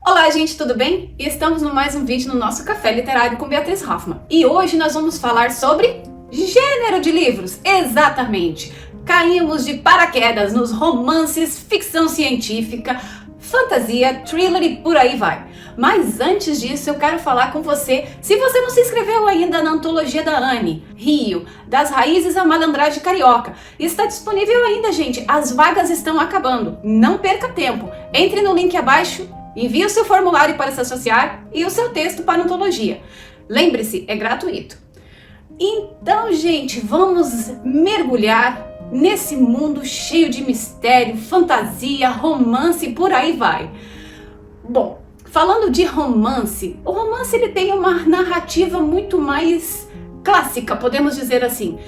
Olá, gente, tudo bem? Estamos no mais um vídeo no nosso Café Literário com Beatriz Hoffmann. E hoje nós vamos falar sobre gênero de livros. Exatamente! Caímos de paraquedas nos romances, ficção científica, fantasia, thriller e por aí vai. Mas antes disso eu quero falar com você, se você não se inscreveu ainda na antologia da Anne, Rio, das raízes à malandragem carioca, está disponível ainda, gente, as vagas estão acabando, não perca tempo, entre no link abaixo, envie o seu formulário para se associar e o seu texto para a antologia. Lembre-se, é gratuito. Então, gente, vamos mergulhar nesse mundo cheio de mistério, fantasia, romance e por aí vai. Bom, falando de romance, o romance ele tem uma narrativa muito mais clássica, podemos dizer assim,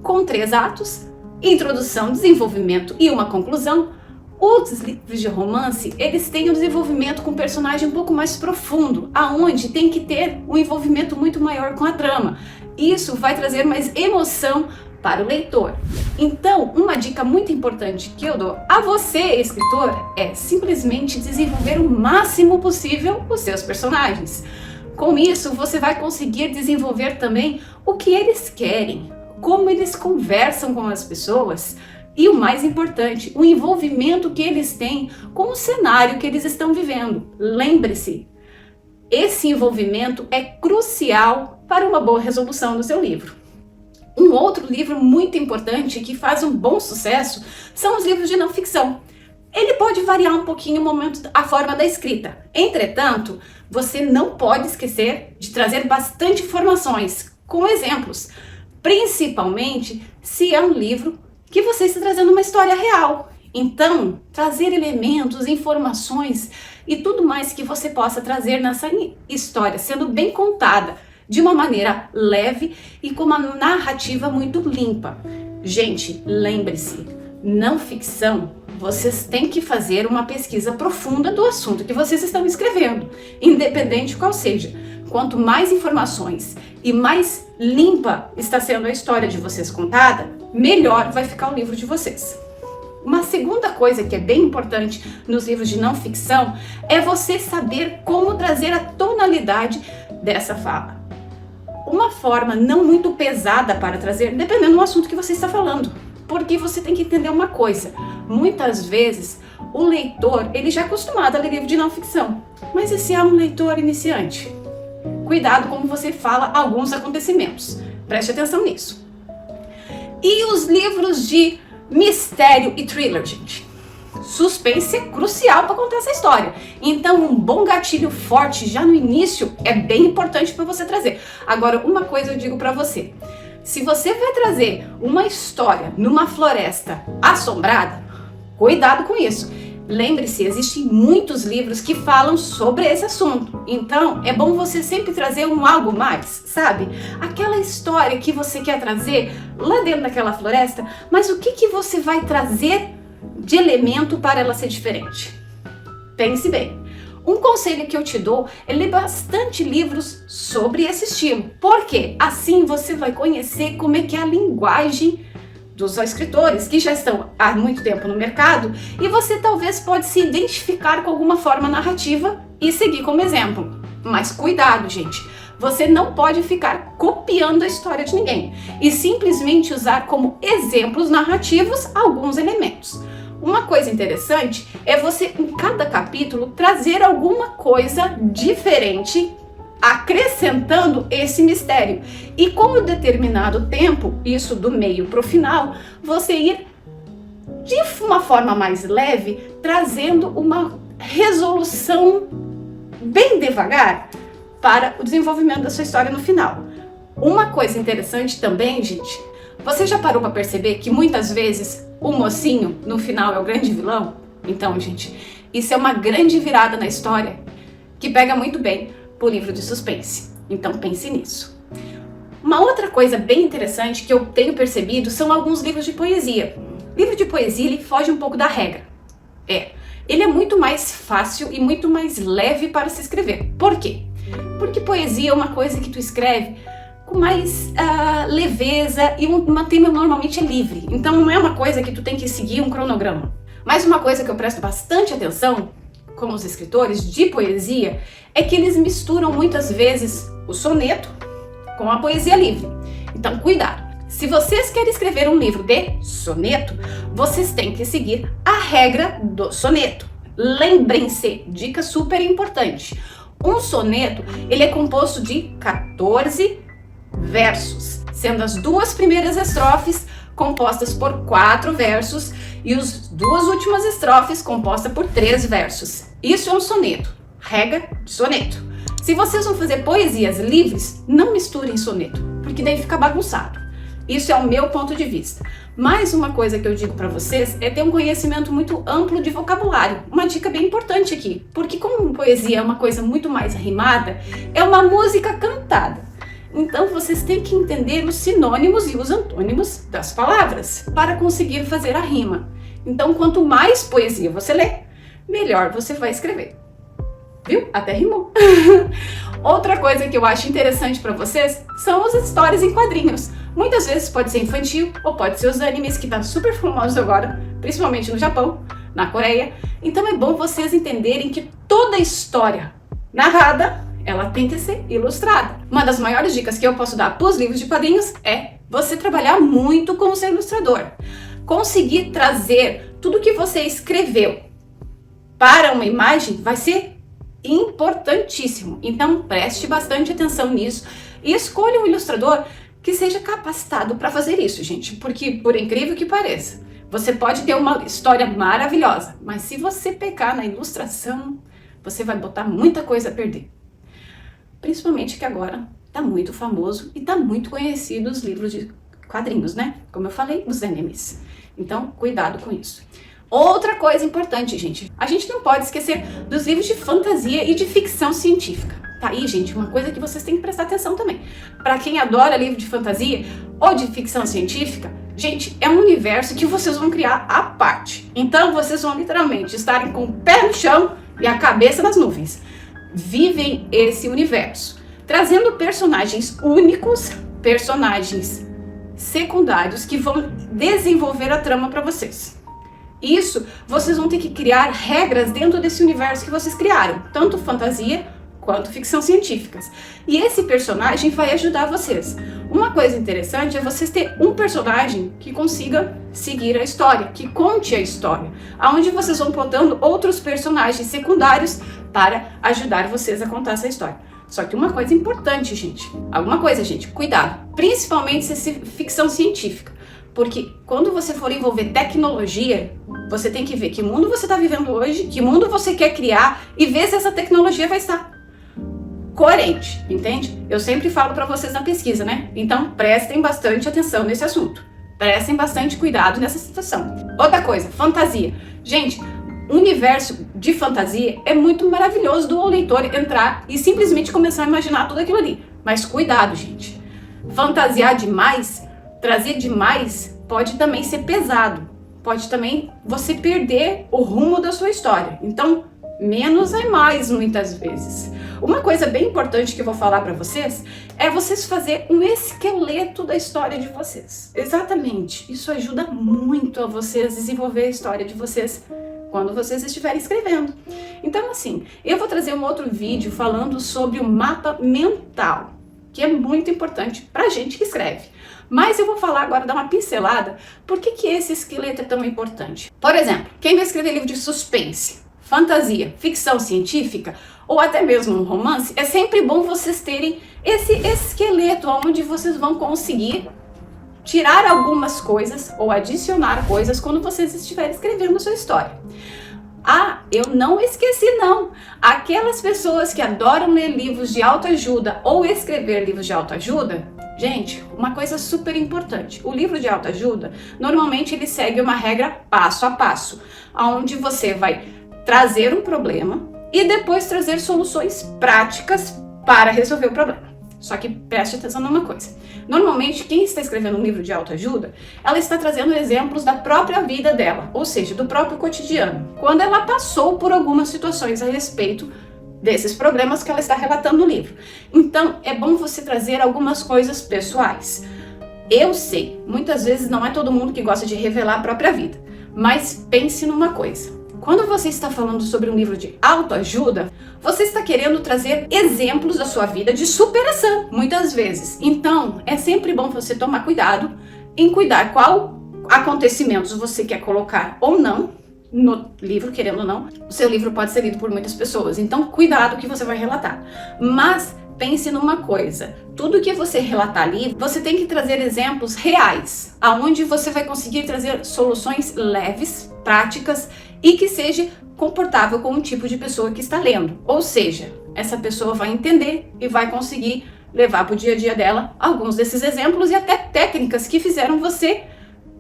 com 3 atos, introdução, desenvolvimento e uma conclusão. Os livros de romance, eles têm um desenvolvimento com um personagem um pouco mais profundo, aonde tem que ter um envolvimento muito maior com a trama. Isso vai trazer mais emoção para o leitor. Então, uma dica muito importante que eu dou a você, escritor, é simplesmente desenvolver o máximo possível os seus personagens. Com isso, você vai conseguir desenvolver também o que eles querem, como eles conversam com as pessoas e, o mais importante, o envolvimento que eles têm com o cenário que eles estão vivendo. Lembre-se, esse envolvimento é crucial para uma boa resolução do seu livro. Um outro livro muito importante que faz um bom sucesso são os livros de não ficção. Ele pode variar um pouquinho o momento, a forma da escrita. Entretanto, você não pode esquecer de trazer bastante informações, com exemplos, principalmente se é um livro que você está trazendo uma história real. Então, trazer elementos, informações e tudo mais que você possa trazer nessa história, sendo bem contada, de uma maneira leve e com uma narrativa muito limpa. Gente, lembre-se, não ficção, vocês têm que fazer uma pesquisa profunda do assunto que vocês estão escrevendo, independente qual seja. Quanto mais informações e mais limpa está sendo a história de vocês contada, melhor vai ficar o livro de vocês. Uma segunda coisa que é bem importante nos livros de não ficção é você saber como trazer a tonalidade dessa fala. Uma forma não muito pesada para trazer, dependendo do assunto que você está falando. Porque você tem que entender uma coisa, muitas vezes o leitor ele já é acostumado a ler livro de não ficção, mas e se é um leitor iniciante? Cuidado como você fala alguns acontecimentos, preste atenção nisso. E os livros de mistério e thriller, gente? Suspense é crucial para contar essa história. Então, um bom gatilho forte já no início é bem importante para você trazer. Agora, uma coisa eu digo para você. Se você vai trazer uma história numa floresta assombrada, cuidado com isso. Lembre-se, existem muitos livros que falam sobre esse assunto. Então, é bom você sempre trazer um algo mais, sabe? Aquela história que você quer trazer lá dentro daquela floresta, mas o que você vai trazer de elemento para ela ser diferente? Pense bem. Um conselho que eu te dou é ler bastante livros sobre esse estilo. Por quê? Assim você vai conhecer como é que é a linguagem dos escritores que já estão há muito tempo no mercado e você talvez pode se identificar com alguma forma narrativa e seguir como exemplo. Mas cuidado, gente. Você não pode ficar copiando a história de ninguém e simplesmente usar como exemplos narrativos alguns elementos. Uma coisa interessante é você, em cada capítulo, trazer alguma coisa diferente, acrescentando esse mistério. E com um determinado tempo, isso do meio para o final, você ir de uma forma mais leve, trazendo uma resolução bem devagar para o desenvolvimento da sua história no final. Uma coisa interessante também, gente, você já parou para perceber que muitas vezes o mocinho no final é o grande vilão? Então, gente, isso é uma grande virada na história que pega muito bem pro livro de suspense. Então pense nisso. Uma outra coisa bem interessante que eu tenho percebido são alguns livros de poesia. Livro de poesia, ele foge um pouco da regra. Ele é muito mais fácil e muito mais leve para se escrever. Por quê? Porque poesia é uma coisa que tu escreve com mais leveza e um tema normalmente é livre. Então não é uma coisa que tu tem que seguir um cronograma. Mas uma coisa que eu presto bastante atenção com os escritores de poesia é que eles misturam muitas vezes o soneto com a poesia livre. Então, cuidado. Se vocês querem escrever um livro de soneto, vocês têm que seguir a regra do soneto. Lembrem-se, dica super importante. Um soneto, ele é composto de 14 versos, sendo as 2 primeiras estrofes compostas por 4 versos e as 2 últimas estrofes compostas por 3 versos. Isso é um soneto, regra de soneto. Se vocês vão fazer poesias livres, não misturem soneto, porque daí fica bagunçado. Isso é o meu ponto de vista. Mais uma coisa que eu digo para vocês é ter um conhecimento muito amplo de vocabulário. Uma dica bem importante aqui, porque como poesia é uma coisa muito mais rimada, é uma música cantada. Então vocês têm que entender os sinônimos e os antônimos das palavras para conseguir fazer a rima. Então quanto mais poesia você lê, melhor você vai escrever. Viu? Até rimou. Outra coisa que eu acho interessante para vocês são as histórias em quadrinhos. Muitas vezes pode ser infantil ou pode ser os animes que tá super famosos agora, principalmente no Japão, na Coreia. Então é bom vocês entenderem que toda história narrada, ela tem que ser ilustrada. Uma das maiores dicas que eu posso dar para os livros de quadrinhos é você trabalhar muito com o seu ilustrador. Conseguir trazer tudo que você escreveu para uma imagem vai ser importantíssimo. Então preste bastante atenção nisso e escolha um ilustrador que seja capacitado para fazer isso, gente, porque por incrível que pareça, você pode ter uma história maravilhosa, mas se você pecar na ilustração, você vai botar muita coisa a perder. Principalmente que agora tá muito famoso e tá muito conhecido os livros de quadrinhos, né? Como eu falei, os animes. Então, cuidado com isso. Outra coisa importante, gente, a gente não pode esquecer dos livros de fantasia e de ficção científica. Tá aí, gente, uma coisa que vocês têm que prestar atenção também. Para quem adora livro de fantasia ou de ficção científica, gente, é um universo que vocês vão criar à parte. Então, vocês vão literalmente estarem com o pé no chão e a cabeça nas nuvens. Vivem esse universo, trazendo personagens únicos, personagens secundários que vão desenvolver a trama para vocês. Isso, vocês vão ter que criar regras dentro desse universo que vocês criaram, tanto fantasia quanto ficção científicas. E esse personagem vai ajudar vocês. Uma coisa interessante é vocês ter um personagem que consiga seguir a história, que conte a história, aonde vocês vão botando outros personagens secundários para ajudar vocês a contar essa história. Só que uma coisa importante, gente, cuidado, principalmente se é ficção científica, porque quando você for envolver tecnologia, você tem que ver que mundo você está vivendo hoje, que mundo você quer criar e ver se essa tecnologia vai estar coerente, entende? Eu sempre falo para vocês na pesquisa, né? Então prestem bastante atenção nesse assunto, prestem bastante cuidado nessa situação. Outra coisa, fantasia. Gente, o universo de fantasia é muito maravilhoso do leitor entrar e simplesmente começar a imaginar tudo aquilo ali. Mas cuidado, gente. Fantasiar demais, trazer demais, pode também ser pesado. Pode também você perder o rumo da sua história. Então, menos é mais muitas vezes. Uma coisa bem importante que eu vou falar para vocês é vocês fazer um esqueleto da história de vocês. Exatamente. Isso ajuda muito a vocês desenvolver a história de vocês quando vocês estiverem escrevendo. Então, assim, eu vou trazer um outro vídeo falando sobre o mapa mental, que é muito importante para a gente que escreve. Mas eu vou falar agora, dar uma pincelada, por que esse esqueleto é tão importante. Por exemplo, quem vai escrever livro de suspense, fantasia, ficção científica, ou até mesmo um romance, é sempre bom vocês terem esse esqueleto onde vocês vão conseguir tirar algumas coisas ou adicionar coisas quando vocês estiverem escrevendo a sua história. Ah, eu não esqueci não. Aquelas pessoas que adoram ler livros de autoajuda ou escrever livros de autoajuda, gente, uma coisa super importante. O livro de autoajuda, normalmente ele segue uma regra passo a passo, onde você vai trazer um problema e depois trazer soluções práticas para resolver o problema. Só que preste atenção numa coisa. Normalmente, quem está escrevendo um livro de autoajuda, ela está trazendo exemplos da própria vida dela, ou seja, do próprio cotidiano, quando ela passou por algumas situações a respeito desses problemas que ela está relatando no livro. Então, é bom você trazer algumas coisas pessoais. Eu sei, muitas vezes não é todo mundo que gosta de revelar a própria vida, mas pense numa coisa. Quando você está falando sobre um livro de autoajuda, você está querendo trazer exemplos da sua vida de superação, muitas vezes. Então, é sempre bom você tomar cuidado em cuidar qual acontecimentos você quer colocar ou não no livro, querendo ou não. O seu livro pode ser lido por muitas pessoas, então cuidado que você vai relatar. Mas pense numa coisa, tudo que você relatar ali, você tem que trazer exemplos reais, aonde você vai conseguir trazer soluções leves, práticas e que seja comportável com o tipo de pessoa que está lendo. Ou seja, essa pessoa vai entender e vai conseguir levar para o dia a dia dela alguns desses exemplos e até técnicas que fizeram você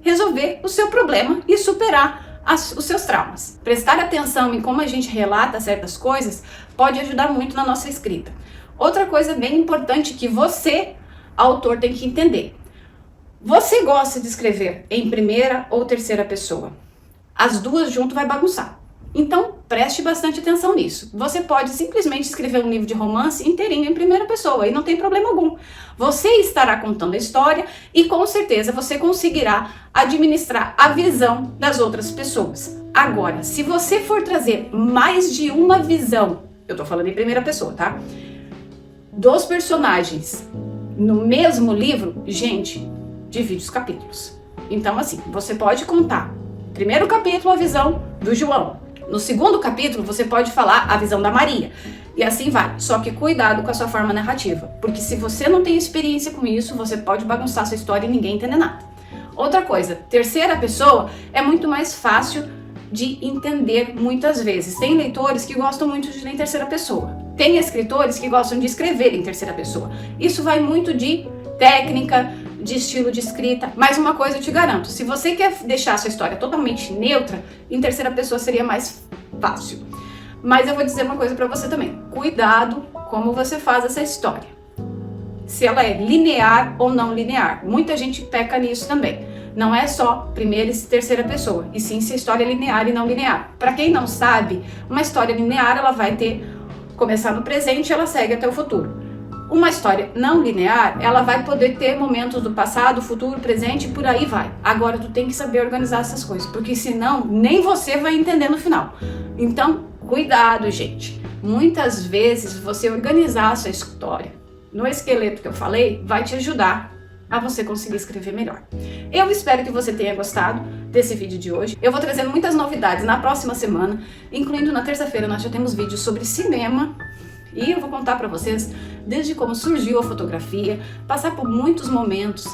resolver o seu problema e superar os seus traumas. Prestar atenção em como a gente relata certas coisas pode ajudar muito na nossa escrita. Outra coisa bem importante que você, autor, tem que entender. Você gosta de escrever em primeira ou terceira pessoa? As duas junto vai bagunçar. Então, preste bastante atenção nisso. Você pode simplesmente escrever um livro de romance inteirinho em primeira pessoa e não tem problema algum. Você estará contando a história e com certeza você conseguirá administrar a visão das outras pessoas. Agora, se você for trazer mais de uma visão, eu tô falando em primeira pessoa, tá? Dos personagens no mesmo livro, gente, divide os capítulos. Então, assim, você pode contar, primeiro capítulo, a visão do João. No segundo capítulo, você pode falar a visão da Maria. E assim vai. Só que cuidado com a sua forma narrativa. Porque se você não tem experiência com isso, você pode bagunçar sua história e ninguém entender nada. Outra coisa, terceira pessoa é muito mais fácil de entender muitas vezes. Tem leitores que gostam muito de ler em terceira pessoa. Tem escritores que gostam de escrever em terceira pessoa. Isso vai muito de técnica, de estilo de escrita, mas uma coisa eu te garanto, se você quer deixar a sua história totalmente neutra, em terceira pessoa seria mais fácil. Mas eu vou dizer uma coisa pra você também, cuidado como você faz essa história. Se ela é linear ou não linear, muita gente peca nisso também. Não é só primeira e terceira pessoa, e sim se a história é linear e não linear. Pra quem não sabe, uma história linear ela vai começar no presente e ela segue até o futuro. Uma história não linear, ela vai poder ter momentos do passado, futuro, presente e por aí vai. Agora tu tem que saber organizar essas coisas, porque senão nem você vai entender no final. Então, cuidado, gente. Muitas vezes você organizar a sua história no esqueleto que eu falei vai te ajudar a você conseguir escrever melhor. Eu espero que você tenha gostado desse vídeo de hoje. Eu vou trazendo muitas novidades na próxima semana, incluindo na terça-feira nós já temos vídeos sobre cinema. E eu vou contar para vocês desde como surgiu a fotografia, passar por muitos momentos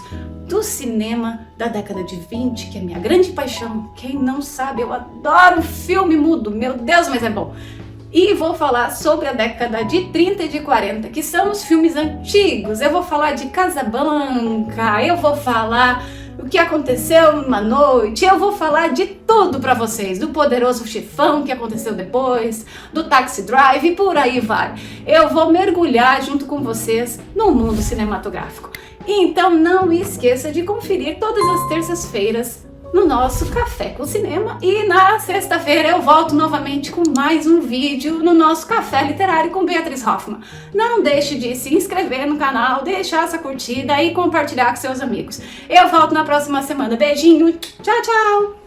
do cinema da década de 20, que é minha grande paixão. Quem não sabe, eu adoro filme mudo, meu Deus, mas é bom. E vou falar sobre a década de 30 e de 40, que são os filmes antigos. Eu vou falar de Casablanca, eu vou falar o que aconteceu numa noite, eu vou falar de tudo pra vocês, do Poderoso Chefão que aconteceu depois, do Taxi Drive e por aí vai. Eu vou mergulhar junto com vocês no mundo cinematográfico. Então não esqueça de conferir todas as terças-feiras no nosso Café com Cinema e na sexta-feira eu volto novamente com mais um vídeo no nosso Café Literário com Beatriz Hoffmann. Não deixe de se inscrever no canal, deixar essa curtida e compartilhar com seus amigos. Eu volto na próxima semana. Beijinho, tchau, tchau!